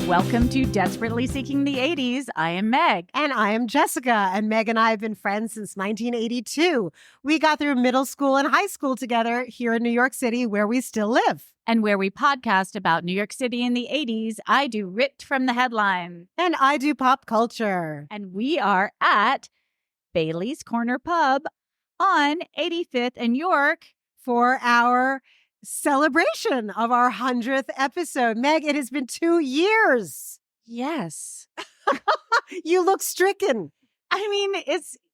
Welcome to Desperately Seeking the 80s. I am Meg. And I am Jessica. And Meg and I have been friends since 1982. We got through middle school and high school together here in New York City, where we still live. And where we podcast about New York City in the 80s, I do Ripped from the Headline. And I do pop culture. And we are at Bailey's Corner Pub on 85th and York for our celebration of our 100th episode. Meg, it has been 2 years. Yes. You look stricken. I mean,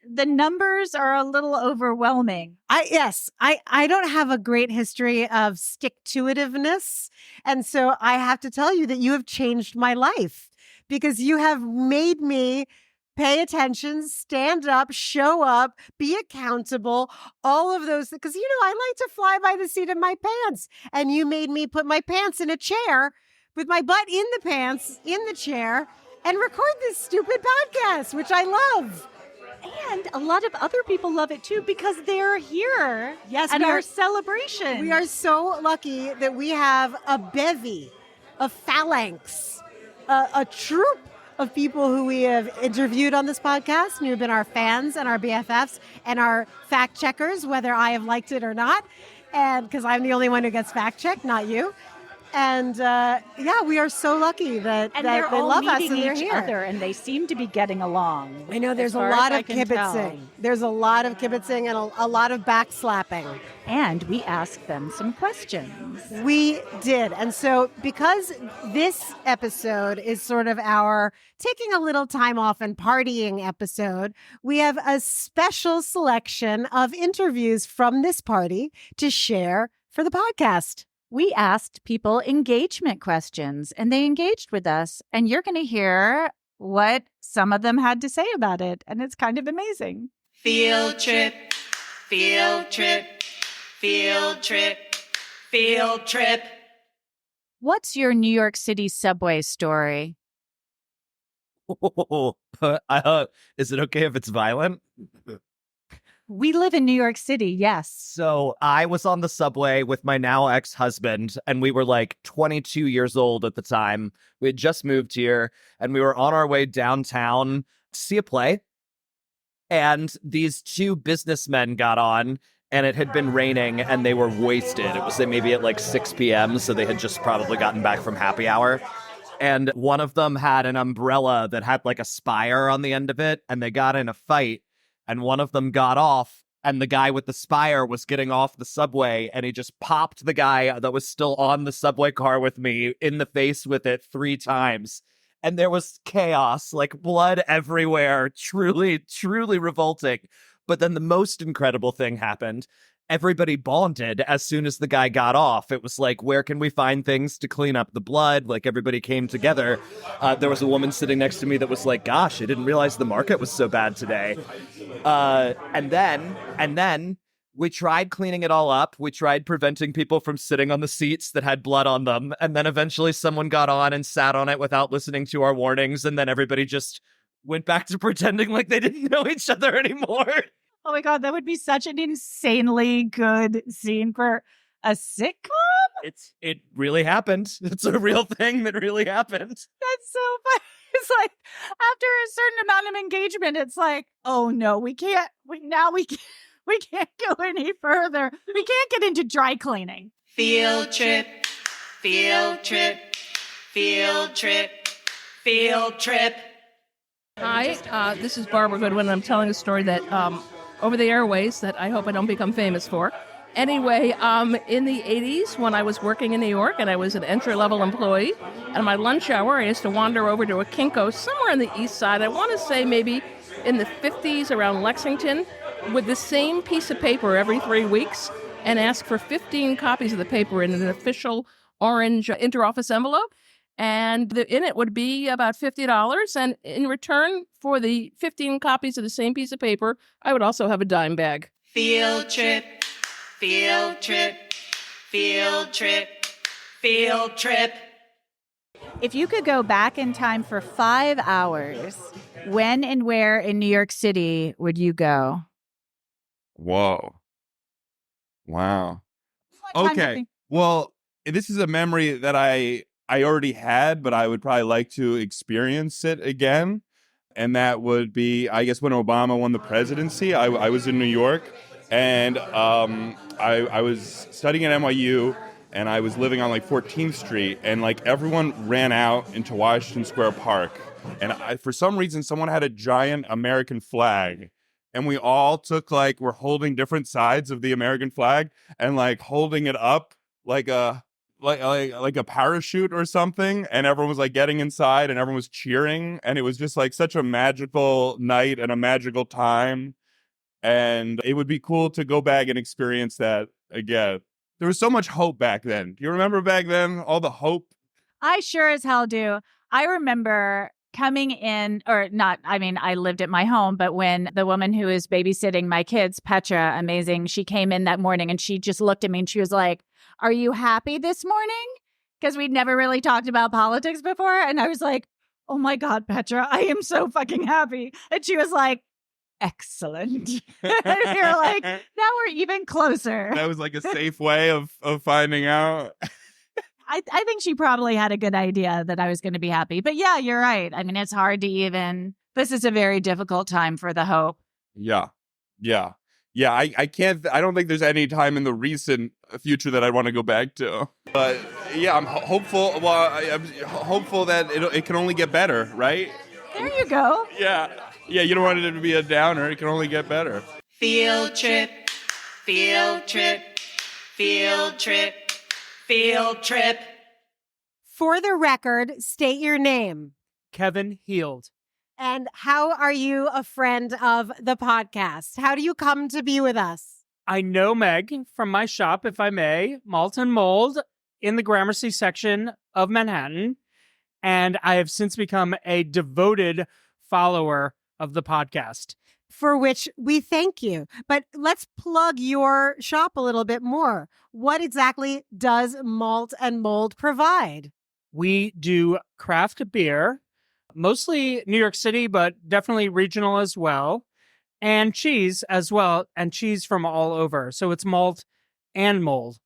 the numbers are a little overwhelming. I don't have a great history of stick-to-itiveness. And so I have to tell you that you have changed my life because you have made me pay attention, stand up, show up, be accountable, all of those things. Because, I like to fly by the seat of my pants. And you made me put my pants in a chair with my butt in the pants, in the chair, and record this stupid podcast, which I love. And a lot of other people love it too because they're here. Yes, at our celebration. We are so lucky that we have a bevy, a phalanx, a troop of people who we have interviewed on this podcast and who have been our fans and our BFFs and our fact checkers, whether I have liked it or not. And because I'm the only one who gets fact checked, not you. And we are so lucky that they love us and they're here. Other, and they seem to be getting along. I know there's a lot of kibitzing. There's a lot of kibitzing and a lot of backslapping. And we asked them some questions. We did. And so because this episode is sort of our taking a little time off and partying episode, we have a special selection of interviews from this party to share for the podcast. We asked people engagement questions and they engaged with us. And you're going to hear what some of them had to say about it. And it's kind of amazing. Field trip, field trip, field trip, field trip. What's your New York City subway story? Is it okay if it's violent? We live in New York City, yes. So I was on the subway with my now ex-husband, and we were like 22 years old at the time. We had just moved here, and we were on our way downtown to see a play. And these two businessmen got on, and it had been raining, and they were wasted. It was maybe at like 6 p.m., so they had just probably gotten back from happy hour. And one of them had an umbrella that had like a spire on the end of it, and they got in a fight. And one of them got off, and the guy with the spire was getting off the subway, and he just popped the guy that was still on the subway car with me in the face with it 3 times. And there was chaos, like blood everywhere. Truly, truly revolting. But then the most incredible thing happened. Everybody bonded as soon as the guy got off. It was like, where can we find things to clean up the blood? Like, everybody came together. There was a woman sitting next to me that was like, gosh, I didn't realize the market was so bad today. And then we tried cleaning it all up. We tried preventing people from sitting on the seats that had blood on them. And then eventually someone got on and sat on it without listening to our warnings. And then everybody just went back to pretending like they didn't know each other anymore. Oh my God, that would be such an insanely good scene for a sitcom. It really happened. It's a real thing that really happened. That's so funny. It's like after a certain amount of engagement, it's like, oh no, we can't go any further. We can't get into dry cleaning. Field trip, field trip, field trip, field trip. Hi, this is Barbara Goodwin. I'm telling a story that over the airways that I hope I don't become famous for. Anyway, in the 80s, when I was working in New York and I was an entry-level employee, and my lunch hour, I used to wander over to a Kinko's somewhere on the east side. I want to say maybe in the 50s around Lexington, with the same piece of paper every 3 weeks and ask for 15 copies of the paper in an official orange interoffice envelope. And in it would be about $50. And in return for the 15 copies of the same piece of paper, I would also have a dime bag. Field trip, field trip, field trip, field trip. If you could go back in time for 5 hours, when and where in New York City would you go? Whoa. Wow. Okay. Well, this is a memory that I I already had, but I would probably like to experience it again. And that would be, I guess, when Obama won the presidency. I was in New York, and I was studying at NYU, and I was living on like 14th Street, and like everyone ran out into Washington Square Park, and for some reason someone had a giant American flag, and we all we're holding different sides of the American flag and like holding it up like a like a parachute or something, and everyone was like getting inside and everyone was cheering, and it was just like such a magical night and a magical time, and it would be cool to go back and experience that again. There was so much hope back then. Do you remember back then all the hope? I sure as hell do. I remember coming in, or not, I mean, I lived at my home, but when the woman who is babysitting my kids, Petra, amazing, she came in that morning and she just looked at me and she was like, "Are you happy this morning?" Because we'd never really talked about politics before. And I was like, "Oh my God, Petra, I am so fucking happy." And she was like, "Excellent." And you're like, now we're even closer. That was like a safe way of finding out. I think she probably had a good idea that I was going to be happy. But yeah, you're right. I mean, it's hard to even, this is a very difficult time for the hope. Yeah. I can't. I don't think there's any time in the recent future that I want to go back to. But yeah, I'm hopeful. Well, I'm hopeful that it can only get better, right? There you go. Yeah. You don't want it to be a downer. It can only get better. Field trip, field trip, field trip, field trip. For the record, state your name. Kevin Heald. And how are you a friend of the podcast? How do you come to be with us? I know Meg from my shop, if I may, Malt and Mold, in the Gramercy section of Manhattan. And I have since become a devoted follower of the podcast. For which we thank you. But let's plug your shop a little bit more. What exactly does Malt and Mold provide? We do craft beer, mostly New York City, but definitely regional as well, and cheese as well, and cheese from all over. So it's malt and mold.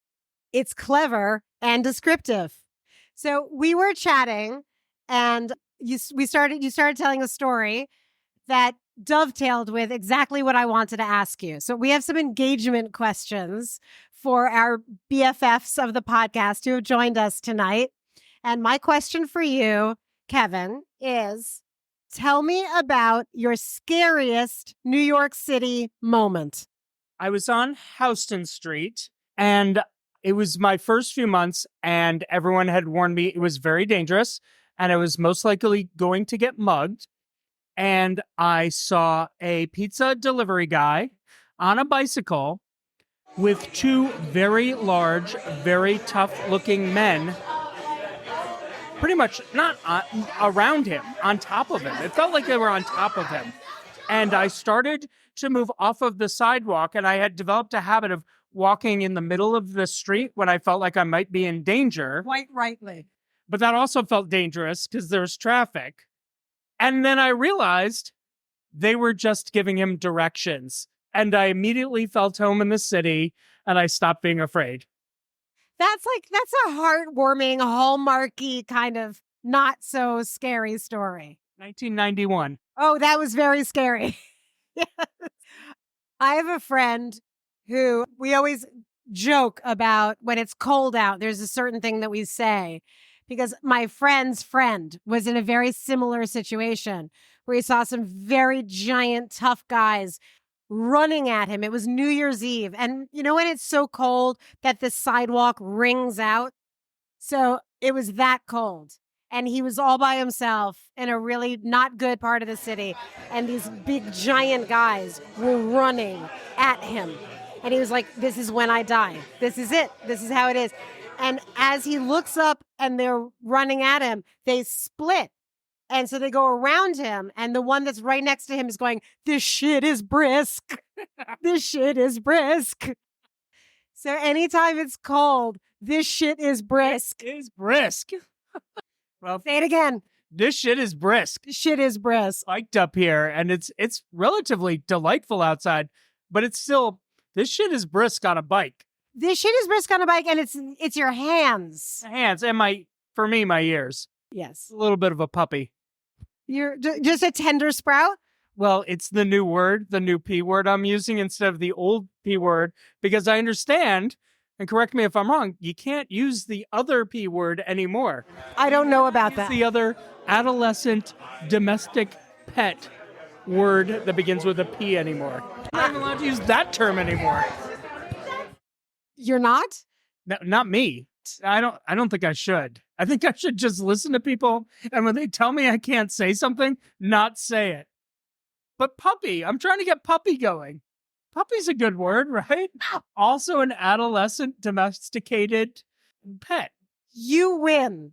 It's clever and descriptive. So we were chatting, and you started telling a story that dovetailed with exactly what I wanted to ask you. So we have some engagement questions for our BFFs of the podcast who have joined us tonight. And my question for you, Kevin, is tell me about your scariest New York City moment. I was on Houston Street, and it was my first few months, and everyone had warned me it was very dangerous, and I was most likely going to get mugged. And I saw a pizza delivery guy on a bicycle with two very large, very tough-looking men pretty much not around him, on top of him. It felt like they were on top of him. And I started to move off of the sidewalk, and I had developed a habit of walking in the middle of the street when I felt like I might be in danger. Quite rightly. But that also felt dangerous because there's traffic. And then I realized they were just giving him directions. And I immediately felt home in the city, and I stopped being afraid. That's a heartwarming, hallmarky kind of not so scary story. 1991. Oh, that was very scary. Yes. I have a friend who we always joke about when it's cold out. There's a certain thing that we say because my friend's friend was in a very similar situation where he saw some very giant, tough guys running at him. It was New Year's Eve. And you know when it's so cold that the sidewalk rings out? So it was that cold. And he was all by himself in a really not good part of the city. And these big giant guys were running at him. And he was like, "This is when I die. This is it. This is how it is." And as he looks up and they're running at him, they split. And so they go around him, and the one that's right next to him is going, "This shit is brisk. This shit is brisk." So anytime it's cold, this shit is brisk. It is brisk. Well, Say it again. this shit is brisk. This shit is brisk. Spiked up here, and it's relatively delightful outside, but it's still, this shit is brisk on a bike. This shit is brisk on a bike, and it's your hands. Hands and my For me, my ears. Yes. A little bit of a puppy. You're just a tender sprout? Well, it's the new word, the new P word I'm using instead of the old P word, because I understand, and correct me if I'm wrong, you can't use the other P word anymore. I don't know about It's that. the other adolescent domestic pet word that begins with a P anymore. I'm not even allowed to use that term anymore. You're not? No, not me. I don't think I should. I think I should just listen to people, and when they tell me I can't say something, not say it. But puppy, I'm trying to get puppy going. Puppy's a good word, right? Also an adolescent domesticated pet. You win.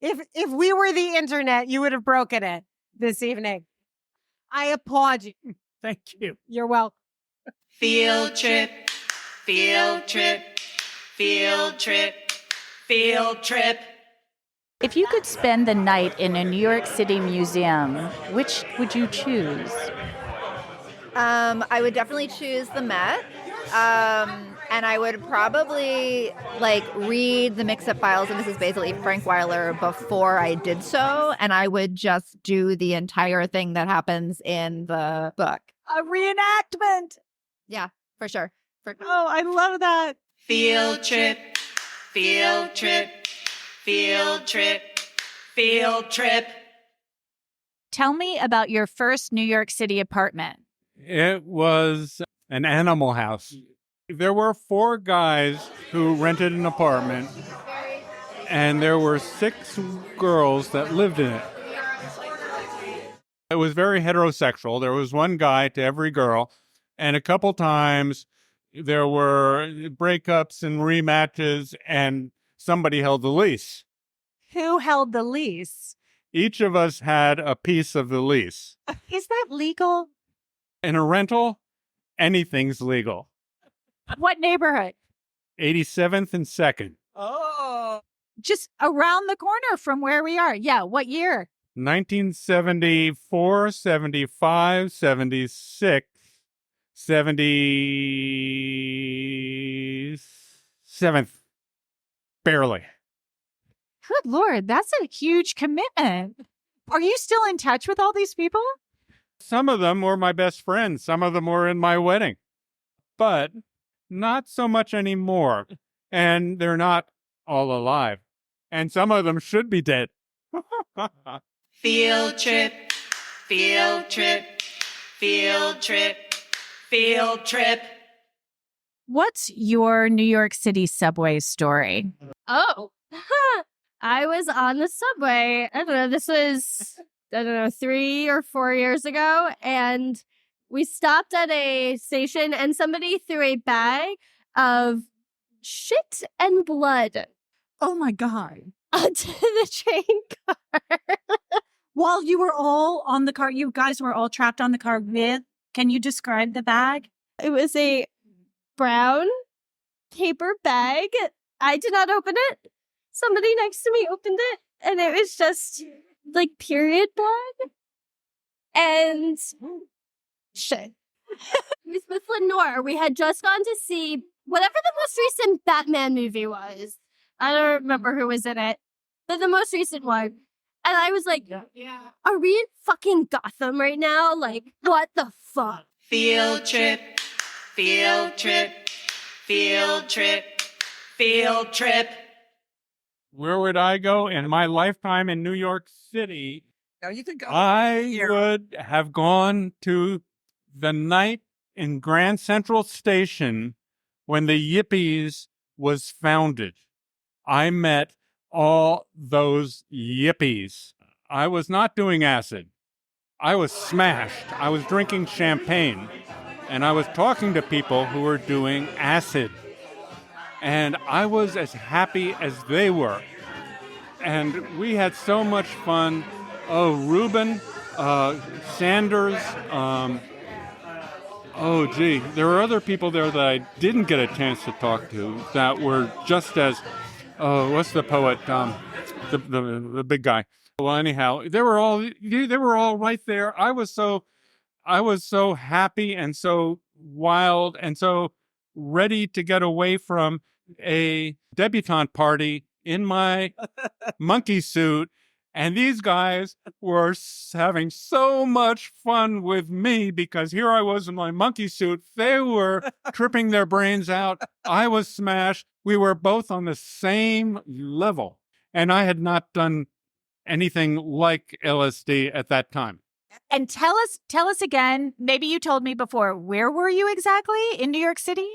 If we were the internet, you would have broken it this evening. I applaud you. Thank you. You're welcome. Field trip, field trip, field trip, field trip. If you could spend the night in a New York City museum, which would you choose? I would definitely choose the Met. And I would probably read the mix-up files of Mrs. Basil E. Frankweiler before I did so, and I would just do the entire thing that happens in the book. A reenactment. Yeah, for sure. Oh, I love that. Field trip, field trip, field trip, field trip. Tell me about your first New York City apartment. It was an animal house. There were 4 guys who rented an apartment, and there were 6 girls that lived in it. It was very heterosexual. There was one guy to every girl, and a couple times there were breakups and rematches, and somebody held the lease. Who held the lease? Each of us had a piece of the lease. Is that legal? In a rental, anything's legal. What neighborhood? 87th and 2nd. Oh. Just around the corner from where we are. Yeah, what year? 1974, 75, 76, 77th. Barely. Good Lord, that's a huge commitment. Are you still in touch with all these people? Some of them were my best friends. Some of them were in my wedding. But not so much anymore. And they're not all alive. And some of them should be dead. Field trip, field trip, field trip, field trip. What's your New York City subway story? Oh, I was on the subway. I don't know. This was, 3 or 4 years ago. And we stopped at a station and somebody threw a bag of shit and blood Oh my God. onto the train car. While you were all on the car, you guys were all trapped on the car with, can you describe the bag? It was a brown paper bag. I did not open it. Somebody next to me opened it, and it was just period blood and shit. It was with Lenore. We had just gone to see whatever the most recent Batman movie was. I don't remember who was in it, but the most recent one. And I was like, are we in fucking Gotham right now? What the fuck? Field trip, field trip, field trip, field trip. Where would I go in my lifetime in New York City? Now you can go. I would have gone to the night in Grand Central Station when the Yippies was founded. I met all those Yippies. I was not doing acid. I was smashed. I was drinking champagne. And I was talking to people who were doing acid. And I was as happy as they were. And we had so much fun. Oh, Reuben, Sanders, there were other people there that I didn't get a chance to talk to that were just as, what's the poet, the big guy. Well, anyhow, they were all right there. I was so happy and so wild and so ready to get away from a debutante party in my monkey suit. And these guys were having so much fun with me because here I was in my monkey suit. They were tripping their brains out. I was smashed. We were both on the same level. And I had not done anything like LSD at that time. And tell us again, maybe you told me before, where were you exactly in New York City?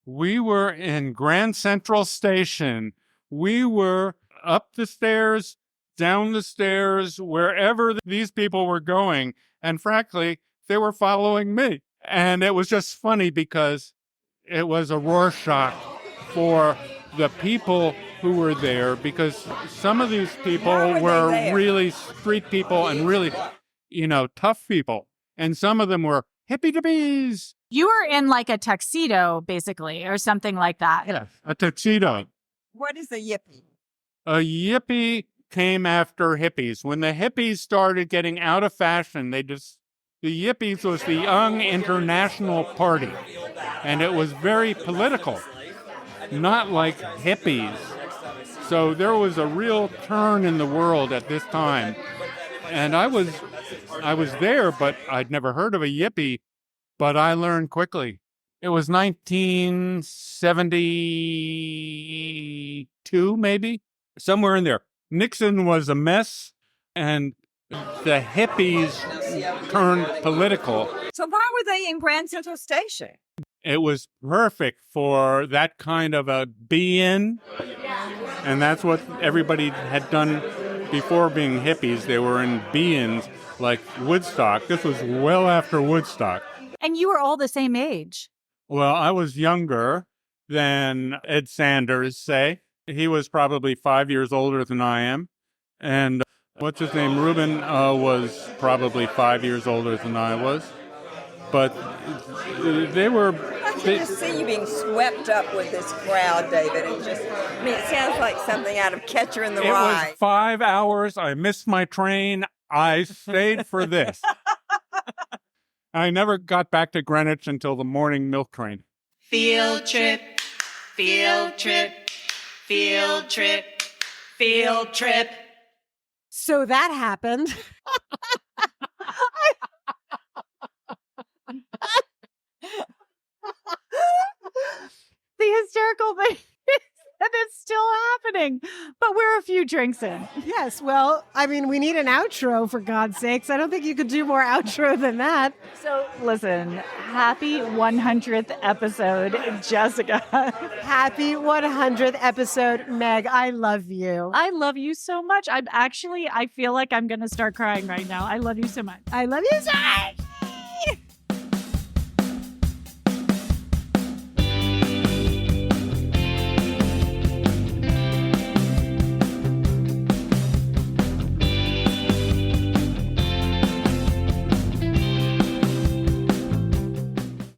We were in Grand Central Station. We were up the stairs, down the stairs, wherever these people were going. And frankly, they were following me. And it was just funny because it was a Rorschach for the people who were there, because some of these people were really street people and really, tough people. And some of them were hippie-dippies. You were in like a tuxedo, basically, or something like that. Yeah, a tuxedo. What is a yippie? A yippie came after hippies. When the hippies started getting out of fashion, the yippies was the Young International Party. And it was very political, not like hippies. So there was a real turn in the world at this time. And I was there, but I'd never heard of a yippie, but I learned quickly. It was 1972, maybe, somewhere in there. Nixon was a mess, and the hippies turned political. So why were they in Grand Central Station? It was perfect for that kind of a be-in, and that's what everybody had done before being hippies. They were in be-ins like Woodstock. This was well after Woodstock. And you were all the same age. Well, I was younger than Ed Sanders, say. He was probably 5 years older than I am. And what's his name? Ruben was probably 5 years older than I was. But they were... I can just see you being swept up with this crowd, David. It sounds like something out of Catcher in the Rye. It was 5 hours. I missed my train. I stayed for this. I never got back to Greenwich until the morning milk train. Field trip, field trip, field trip, field trip. So that happened. The hysterical thing is that it's still happening, but we're a few drinks in. Yes, well, I mean, we need an outro, for God's sakes. I don't think you could do more outro than that. So listen, happy 100th episode, Jessica. Happy 100th episode, Meg. I love you. I love you so much. I feel like I'm going to start crying right now. I love you so much. I love you so much.